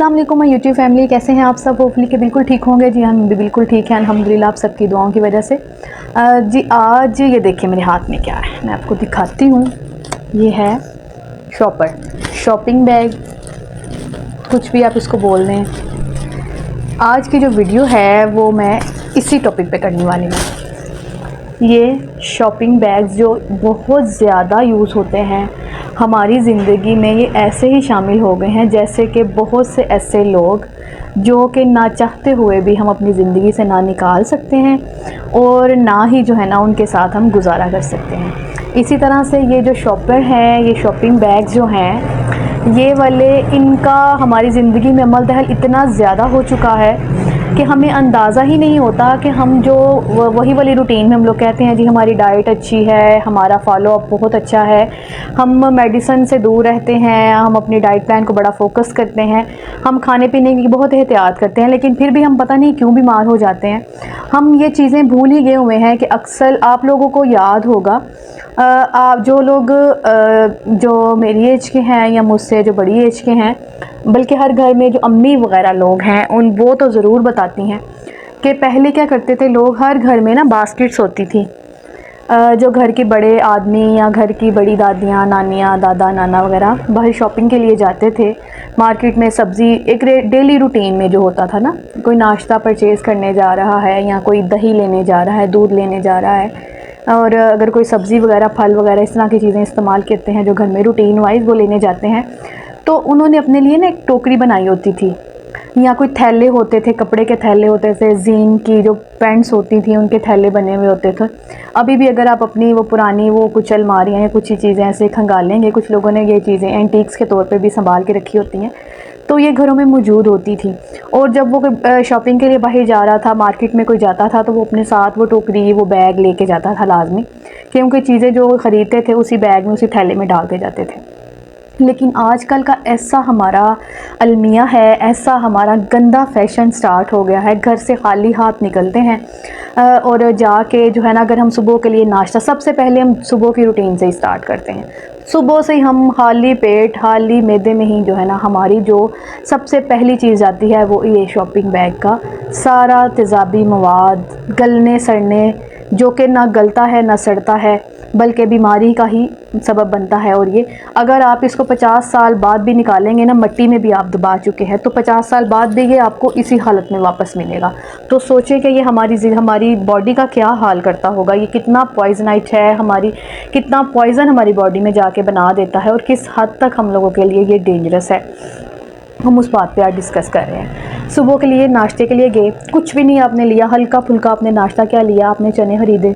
अस्सलाम वालेकुम my YouTube family, कैसे हैं आप सब? होपफुली कि बिल्कुल ठीक होंगे। जी हम भी बिल्कुल ठीक हैं अल्हम्दुलिल्लाह, आप सबकी दुआओं की वजह से। जी आज ये देखिए मेरे हाथ में क्या है, मैं आपको दिखाती हूँ। ये है शॉपर, शॉपिंग बैग, कुछ भी आप इसको बोल दें। आज की जो वीडियो है वो मैं इसी टॉपिक पे करने वाली हूँ। ये शॉपिंग बैग्स जो बहुत ज़्यादा यूज़ होते हैं हमारी ज़िंदगी में, ये ऐसे ही शामिल हो गए हैं जैसे कि बहुत से ऐसे लोग जो कि ना चाहते हुए भी हम अपनी ज़िंदगी से ना निकाल सकते हैं और ना ही जो है ना उनके साथ हम गुजारा कर सकते हैं। इसी तरह से ये जो शॉपर हैं, ये शॉपिंग बैग्स जो हैं, ये वाले, इनका हमारी ज़िंदगी में अमल दखल इतना ज़्यादा हो चुका है कि हमें अंदाज़ा ही नहीं होता कि हम जो वही वाली रूटीन में हम लोग कहते हैं जी हमारी डाइट अच्छी है, हमारा फॉलो अप बहुत अच्छा है, हम मेडिसिन से दूर रहते हैं, हम अपनी डाइट प्लान को बड़ा फोकस करते हैं, हम खाने पीने की बहुत एहतियात करते हैं, लेकिन फिर भी हम पता नहीं क्यों बीमार हो जाते हैं। हम ये चीज़ें भूल ही गए हुए हैं कि अक्सर आप लोगों को याद होगा, आप जो लोग जो मेरी एज के हैं या मुझसे जो बड़ी एज के हैं, बल्कि हर घर में जो अम्मी वग़ैरह लोग हैं वो तो ज़रूर बताती हैं कि पहले क्या करते थे लोग, हर घर में ना बास्केट्स होती थी। जो घर के बड़े आदमी या घर की बड़ी दादियाँ, नानियाँ, दादा, नाना वगैरह बाहर शॉपिंग के लिए जाते थे मार्केट में। सब्ज़ी एक डेली रूटीन में जो होता था ना, कोई नाश्ता परचेज़ करने जा रहा है या कोई दही लेने जा रहा है, दूध लेने जा रहा है, और अगर कोई सब्ज़ी वगैरह, फल वगैरह इस तरह की चीज़ें इस्तेमाल करते हैं जो घर में रूटीन वाइज वो लेने जाते हैं, तो उन्होंने अपने लिए ना एक टोकरी बनाई होती थी या कोई थैले होते थे, कपड़े के थैले होते थे, जीन की जो पैंट्स होती थी उनके थैले बने हुए होते थे। अभी भी अगर आप अपनी वो पुरानी वो कुछ अलमारियाँ या कुछ ही चीज़ें ऐसे खंगालेंगे, कुछ लोगों ने ये चीज़ें एंटीक्स के तौर पे भी संभाल के रखी होती हैं, तो ये घरों में मौजूद होती थी। और जब वो शॉपिंग के लिए बाहर जा रहा था, मार्केट में कोई जाता था, तो वो अपने साथ वो टोकरी, वो बैग लेके जाता था लाजमी, क्योंकि चीज़ें जो ख़रीदते थे उसी बैग में, उसी थैले में डालते जाते थे। लेकिन आजकल का ऐसा हमारा अलमिया है, ऐसा हमारा गंदा फैशन स्टार्ट हो गया है, घर से खाली हाथ निकलते हैं और जाके जो है ना, अगर हम सुबह के लिए नाश्ता, सबसे पहले हम सुबह की रूटीन से ही स्टार्ट करते हैं। सुबह से ही हम खाली पेट, खाली मैदे में ही जो है ना हमारी जो सबसे पहली चीज़ आती है वो ये शॉपिंग बैग का सारा तेज़ाबी मवाद, गलने सड़ने, जो कि ना गलता है ना सड़ता है बल्कि बीमारी का ही सबब बनता है। और ये अगर आप इसको 50 साल बाद भी निकालेंगे ना, मट्टी में भी आप दबा चुके हैं, तो 50 साल बाद भी ये आपको इसी हालत में वापस मिलेगा। तो सोचें कि ये हमारी बॉडी का क्या हाल करता होगा, ये कितना पॉइजनाइट है, कितना पॉइज़न हमारी बॉडी में जाके बना देता है और किस हद तक हम लोगों के लिए ये डेंजरस है। हम उस बात पे आज डिस्कस कर रहे हैं। सुबह के लिए नाश्ते के लिए गए, कुछ भी नहीं आपने लिया, हल्का फुल्का आपने नाश्ता क्या लिया, आपने चने खरीदे,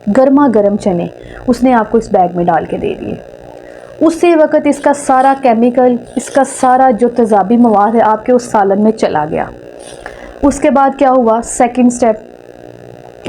गर्मा गर्म चने उसने आपको इस बैग में डाल के दे दिए। उसी वक्त इसका सारा केमिकल, इसका सारा जो तेज़ाबी मवाद है आपके उस सालन में चला गया। उसके बाद क्या हुआ, सेकंड स्टेप,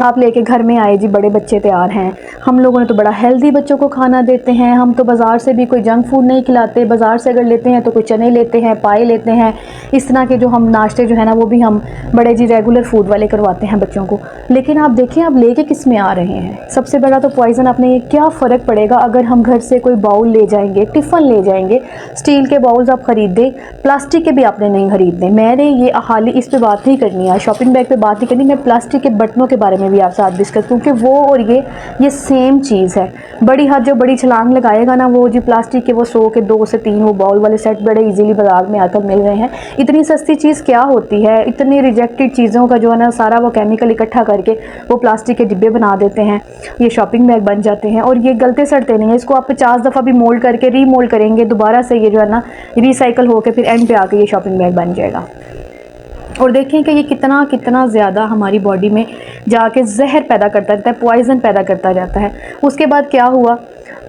आप लेके घर में आए जी, बड़े बच्चे तैयार हैं, हम लोगों ने तो बड़ा हेल्दी बच्चों को खाना देते हैं, हम तो बाज़ार से भी कोई जंक फूड नहीं खिलाते, बाज़ार से अगर लेते हैं तो कोई चने लेते हैं, पाए लेते हैं, इस तरह के जो हम नाश्ते जो है ना वो भी हम बड़े जी रेगुलर फूड वाले करवाते हैं बच्चों को। लेकिन आप देखिए आप लेके किस में आ रहे हैं। सबसे बड़ा तो पॉइज़न, आपने ये क्या फ़र्क पड़ेगा अगर हम घर से कोई बाउल ले जाएंगे, टिफ़न ले जाएंगे, स्टील के बाउल्स आप ख़रीदें, प्लास्टिक के भी आपने नहीं ख़रीदने। मैंने ये हाली इस पर बात नहीं करनी है, शॉपिंग बैग पर बात नहीं करनी, मैं प्लास्टिक के बर्तनों के बारे में भी आप साथ डिस्कस, क्योंकि वो और ये सेम चीज़ है। बड़ी हद जो बड़ी छलांग लगाएगा ना, वो जी प्लास्टिक के वो 100 के 2 से 3 वो बाउल वाले सेट बड़े इजीली बाजार में आकर मिल रहे हैं। इतनी सस्ती चीज़ क्या होती है, इतनी रिजेक्टेड चीज़ों का जो है ना सारा वो केमिकल इकट्ठा करके वो प्लास्टिक के डिब्बे बना देते हैं, ये शॉपिंग बैग बन जाते हैं और ये गलते सड़ते नहीं है। इसको आप 50 दफ़ा भी मोल्ड करके रीमोल्ड करेंगे, दोबारा से ये जो है ना रिसाइकल होकर फिर एंड पे आके ये शॉपिंग बैग बन जाएगा। और देखें कि ये कितना ज़्यादा हमारी बॉडी में जाके जहर पैदा करता रहता है, पॉइज़न पैदा करता जाता है। उसके बाद क्या हुआ,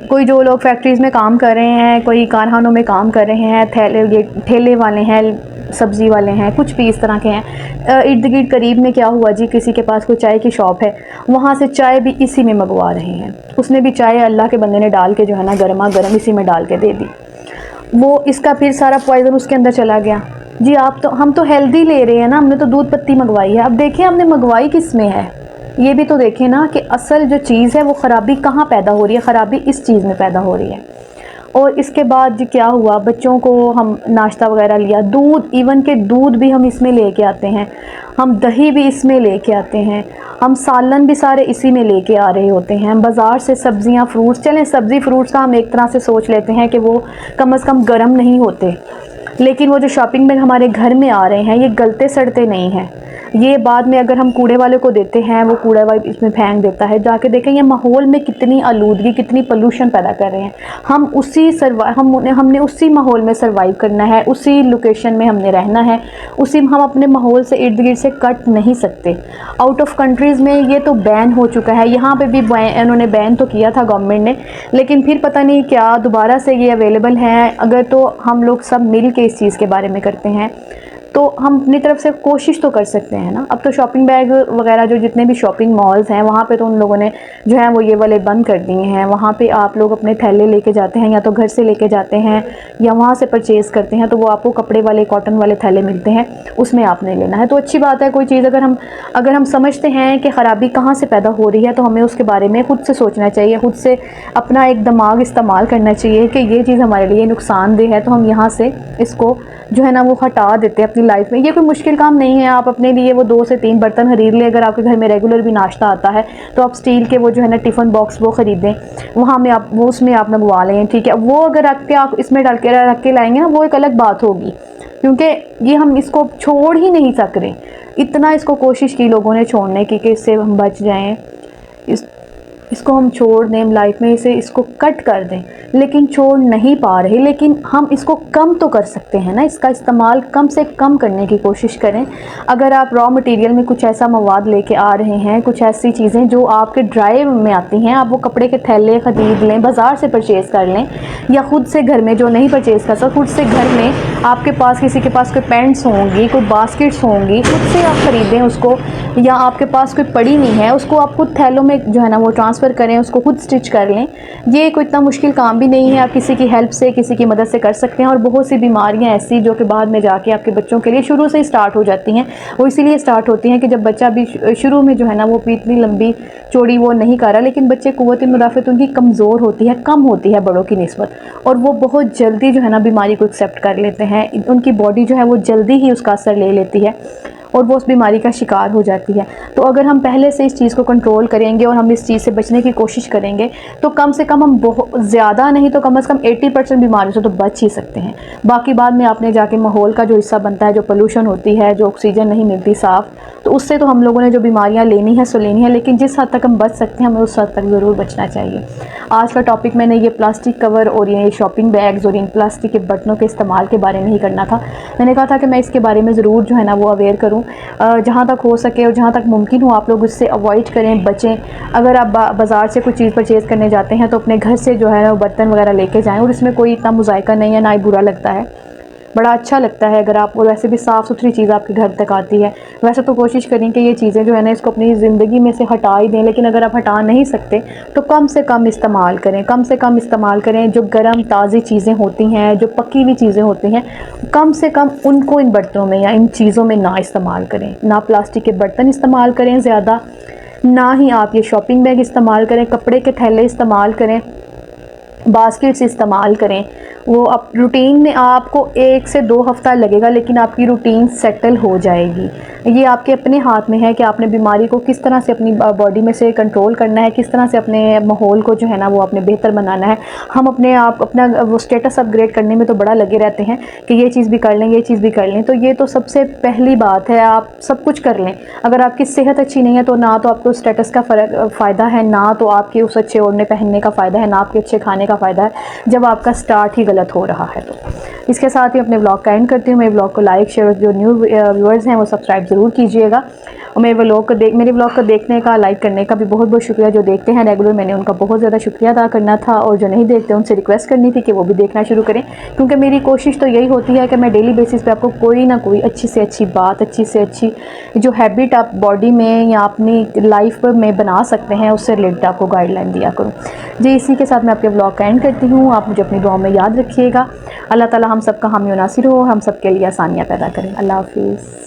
कोई जो लोग फैक्ट्रीज़ में काम कर रहे हैं, कोई कारखानों में काम कर रहे हैं, ये ठेले वाले हैं, सब्ज़ी वाले हैं, कुछ भी इस तरह के हैं, इर्द गिर्द करीब में क्या हुआ जी, किसी के पास कोई चाय की शॉप है, वहाँ से चाय भी इसी में मंगवा रहे हैं। उसने भी चाय अल्लाह के बंदे ने डाल के जो है ना गर्मा गर्म इसी में डाल के दे दी, वो इसका फिर सारा पॉइज़न उसके अंदर चला गया जी। हम तो हेल्दी ले रहे हैं ना, हमने तो दूध पत्ती मंगवाई है। अब देखिए हमने मंगवाई किस में है, ये भी तो देखें ना कि असल जो चीज़ है वो ख़राबी कहाँ पैदा हो रही है, ख़राबी इस चीज़ में पैदा हो रही है। और इसके बाद जी क्या हुआ, बच्चों को हम नाश्ता वगैरह लिया, दूध, इवन के दूध भी हम इसमें लेके आते हैं, हम दही भी इसमें लेके आते हैं, हम सालन भी सारे इसी में लेके आ रहे होते हैं। हम बाज़ार से सब्ज़ियाँ, फ्रूट्स, चलें सब्ज़ी फ्रूट्स का हम एक तरह से सोच लेते हैं कि वो कम से कम गर्म नहीं होते, लेकिन वो जो शॉपिंग बैग हमारे घर में आ रहे हैं ये गलते सड़ते नहीं हैं। ये बाद में अगर हम कूड़े वाले को देते हैं, वो कूड़ा वाले इसमें फेंक देता है, जाके देखें ये माहौल में कितनी आलूदगी, कितनी पोल्यूशन पैदा कर रहे हैं। हम हमने उसी माहौल में सर्वाइव करना है, उसी लोकेशन में हमने रहना है, उसी हम अपने माहौल से इर्द गिर्द से कट नहीं सकते। आउट ऑफ कंट्रीज़ में ये तो बैन हो चुका है, यहाँ पे भी उन्होंने बैन तो किया था गवर्नमेंट ने, लेकिन फिर पता नहीं क्या दोबारा से ये अवेलेबल है। अगर तो हम लोग सब मिल के इस चीज़ के बारे में करते हैं तो हम अपनी तरफ से कोशिश तो कर सकते हैं ना। अब तो शॉपिंग बैग वगैरह जो जितने भी शॉपिंग मॉल्स हैं वहाँ पे तो उन लोगों ने जो है वो ये वाले बंद कर दिए हैं। वहाँ पे आप लोग अपने थैले लेके जाते हैं, या तो घर से लेके जाते हैं या वहाँ से परचेज़ करते हैं, तो वो आपको कपड़े वाले, कॉटन वाले थैले मिलते हैं, उसमें आपने लेना है। तो अच्छी बात है, कोई चीज़ अगर हम समझते हैं कि ख़राबी कहाँ से पैदा हो रही है तो हमें उसके बारे में खुद से सोचना चाहिए, खुद से अपना एक दिमाग इस्तेमाल करना चाहिए कि ये चीज़ हमारे लिए नुकसानदेह है, तो हम यहाँ से इसको जो है ना वो हटा देते हैं अपनी लाइफ में। ये कोई मुश्किल काम नहीं है, आप अपने लिए वो 2 से 3 बर्तन खरीद लें। अगर आपके घर में रेगुलर भी नाश्ता आता है तो आप स्टील के वो जो है ना टिफ़िन बॉक्स वो ख़रीदें, वहाँ में आप वो उसमें आप मंगवा लें, ठीक है। वो अगर आप इसमें डाल के रख के लाएंगे ना, वो एक अलग बात होगी, क्योंकि ये हम इसको छोड़ ही नहीं सक रहे। इतना इसको कोशिश की लोगों ने छोड़ने की कि इससे हम बच जाएँ, इसको हम छोड़ दें लाइफ में, इसको कट कर दें, लेकिन छोड़ नहीं पा रहे। लेकिन हम इसको कम तो कर सकते हैं ना, इसका इस्तेमाल कम से कम करने की कोशिश करें। अगर आप रॉ मटेरियल में कुछ ऐसा मवाद लेके आ रहे हैं, कुछ ऐसी चीज़ें जो आपके ड्राइव में आती हैं, आप वो कपड़े के थैले ख़रीद लें, बाज़ार से परचेज़ कर लें, या ख़ुद से घर में जो नहीं परचेज़ कर सकते, खुद से घर में आपके पास किसी के पास कोई पैंट्स होंगी, कोई बास्केट्स होंगी, खुद से आप ख़रीदें उसको, या आपके पास कोई पड़ी नहीं है उसको आप खुद थैलों में जो है ना वो ट्रांसफ़र करें, उसको खुद स्टिच कर लें। ये कोई इतना मुश्किल काम भी नहीं है, आप किसी की हेल्प से, किसी की मदद से कर सकते हैं। और बहुत सी बीमारियां ऐसी जो कि बाद में जाके आपके बच्चों के लिए शुरू से ही स्टार्ट हो जाती हैं, वो इसीलिए स्टार्ट होती हैं कि जब बच्चा भी शुरू में जो है ना वो इतनी लंबी चौड़ी वो नहीं कर रहा, लेकिन बच्चे क़ुव्वत मुदाफ़त उनकी कमज़ोर होती है, कम होती है बड़ों की निस्बत, और वो बहुत जल्दी जो है ना बीमारी को एक्सेप्ट कर लेते हैं। उनकी बॉडी जो है वो जल्दी ही उसका असर ले लेती है और वो उस बीमारी का शिकार हो जाती है। तो अगर हम पहले से इस चीज़ को कंट्रोल करेंगे और हम इस चीज़ से बचने की कोशिश करेंगे तो कम से कम हम बहुत ज़्यादा नहीं तो कम से कम 80% बीमारियों से तो बच ही सकते हैं। बाकी बाद में आपने जाके माहौल का जो हिस्सा बनता है, जो पोल्यूशन होती है, जो ऑक्सीजन नहीं मिलती साफ़, तो उससे तो हम लोगों ने जो बीमारियाँ लेनी है सो लेनी है, लेकिन जिस हद तक हम बच सकते हैं हमें उस हद तक ज़रूर बचना चाहिए। आज का टॉपिक मैंने ये प्लास्टिक कवर और ये शॉपिंग बैग्स और इन प्लास्टिक के बर्तनों के इस्तेमाल के बारे में ही करना था। मैंने कहा था कि मैं इसके बारे में ज़रूर जो है ना वो अवेयर करूँ, जहाँ तक हो सके और जहाँ तक मुमकिन हो आप लोग उससे अवॉइड करें, बचें। अगर आप बाज़ार से कोई चीज़ परचेज़ करने जाते हैं तो अपने घर से जो है ना बर्तन वगैरह लेके जाएं, और इसमें कोई इतना मुज़ायका नहीं है, ना ही बुरा लगता है, बड़ा अच्छा लगता है अगर आप, और वैसे भी साफ़ सुथरी चीज़ आपके घर तक आती है। वैसे तो कोशिश करें कि ये चीज़ें जो है ना इसको अपनी ज़िंदगी में से हटा ही दें, लेकिन अगर आप हटा नहीं सकते तो कम से कम इस्तेमाल करें, कम से कम इस्तेमाल करें। जो गर्म ताज़ी चीज़ें होती हैं, जो पकी हुई चीज़ें होती हैं, कम से कम उनको इन बर्तनों में या इन चीज़ों में ना इस्तेमाल करें। ना प्लास्टिक के बर्तन इस्तेमाल करें ज़्यादा, ना ही आप ये शॉपिंग बैग इस्तेमाल करें, कपड़े के थैले इस्तेमाल करें, बास्केट्स इस्तेमाल करें। वो आप रूटीन में आपको 1 से 2 हफ़्ता लगेगा, लेकिन आपकी रूटीन सेटल हो जाएगी। ये आपके अपने हाथ में है कि आपने बीमारी को किस तरह से अपनी बॉडी में से कंट्रोल करना है, किस तरह से अपने माहौल को जो है ना वो आपने बेहतर बनाना है। हम अपना वो स्टेटस अपग्रेड करने में तो बड़ा लगे रहते हैं कि ये चीज़ भी कर लें, ये चीज़ भी कर लें। तो ये तो सबसे पहली बात है, आप सब कुछ कर लें। अगर आपकी सेहत अच्छी नहीं है तो ना तो आपको स्टेटस का फ़ायदा है, ना तो आपके उस अच्छे ओढ़ने पहनने का फ़ायदा है, ना आपके अच्छे खाने का फ़ायदा है, जब आपका स्टार्ट ही गलत हो रहा है। तो इसके साथ ही अपने ब्लॉग का एंड करती हूँ। मेरे ब्लॉग को लाइक, शेयर, जो न्यू व्यूअर्स हैं वो सब्सक्राइब ज़रूर कीजिएगा। और मेरे ब्लॉग को देखने का, लाइक करने का भी बहुत बहुत शुक्रिया। जो देखते हैं रेगुलर, मैंने उनका बहुत ज़्यादा शुक्रिया अदा करना था, और जो नहीं देखते उनसे रिक्वेस्ट करनी थी कि वो भी देखना शुरू करें, क्योंकि मेरी कोशिश तो यही होती है कि मैं डेली बेसिस पे आपको कोई ना कोई अच्छी से अच्छी बात, अच्छी से अच्छी जो हैबिट आप बॉडी में या अपनी लाइफ में बना सकते हैं, उससे रिलेटेड आपको गाइडलाइन दिया करूँ। जी, इसी के साथ मैं आपके ब्लॉग का एंड करती हूँ। आप मुझे अपनी दुआ में याद रखिएगा। अल्लाह ताला हम सबका हामी नासिर हो, हम सब के लिए आसानियाँ पैदा करें। अल्लाह हाफिज़।